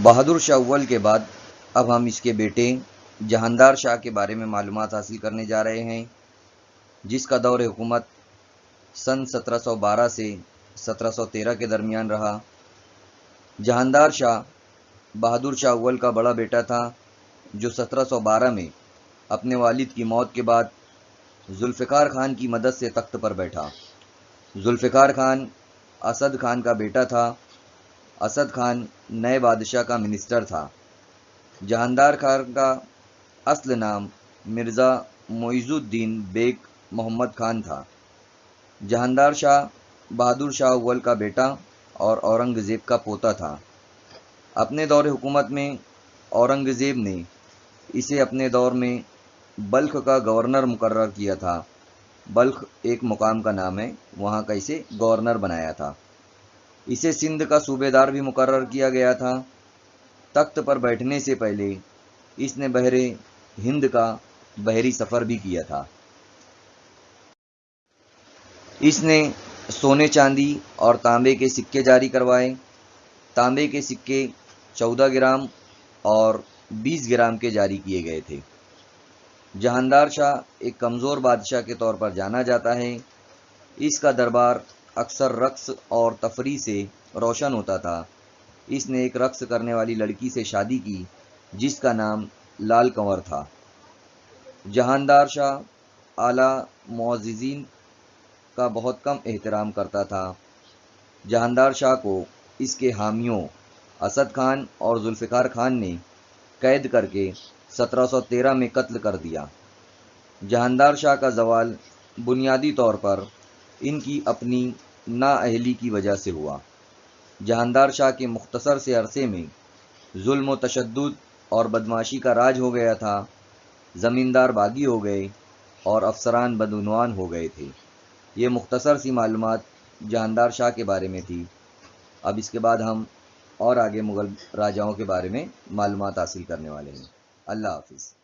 بہادر شاہ اول کے بعد اب ہم اس کے بیٹے جہاندار شاہ کے بارے میں معلومات حاصل کرنے جا رہے ہیں، جس کا دور حکومت سن 1712 سے 1713 کے درمیان رہا۔ جہاندار شاہ بہادر شاہ اول کا بڑا بیٹا تھا، جو 1712 میں اپنے والد کی موت کے بعد ذوالفقار خان کی مدد سے تخت پر بیٹھا۔ ذوالفقار خان اسد خان کا بیٹا تھا۔ اسد خان نئے بادشاہ کا منسٹر تھا۔ جہاندار خان کا اصل نام مرزا معیز الدین بیگ محمد خان تھا۔ جہاندار شاہ بہادر شاہ اول کا بیٹا اور اورنگزیب کا پوتا تھا۔ اپنے دور حکومت میں اورنگزیب نے اسے اپنے دور میں بلخ کا گورنر مقرر کیا تھا۔ بلخ ایک مقام کا نام ہے، وہاں کا اسے گورنر بنایا تھا۔ اسے سندھ کا صوبے دار بھی مقرر کیا گیا تھا۔ تخت پر بیٹھنے سے پہلے اس نے بحر ہند کا بحری سفر بھی کیا تھا۔ اس نے سونے چاندی اور تانبے کے سکے جاری کروائے۔ تانبے کے سکے 14 گرام اور 20 گرام کے جاری کیے گئے تھے۔ جہاندار شاہ ایک کمزور بادشاہ کے طور پر جانا جاتا ہے۔ اس کا دربار اکثر رقص اور تفریح سے روشن ہوتا تھا۔ اس نے ایک رقص کرنے والی لڑکی سے شادی کی جس کا نام لال کنور تھا۔ جہاندار شاہ اعلیٰ معززین کا بہت کم احترام کرتا تھا۔ جہاندار شاہ کو اس کے حامیوں اسد خان اور ذوالفقار خان نے قید کر کے 1713 میں قتل کر دیا۔ جہاندار شاہ کا زوال بنیادی طور پر ان کی اپنی نااہلی کی وجہ سے ہوا۔ جہاندار شاہ کے مختصر سے عرصے میں ظلم و تشدد اور بدمعاشی کا راج ہو گیا تھا۔ زمیندار باغی ہو گئے اور افسران بدعنوان ہو گئے تھے۔ یہ مختصر سی معلومات جہاندار شاہ کے بارے میں تھی۔ اب اس کے بعد ہم اور آگے مغل راجاؤں کے بارے میں معلومات حاصل کرنے والے ہیں۔ اللہ حافظ۔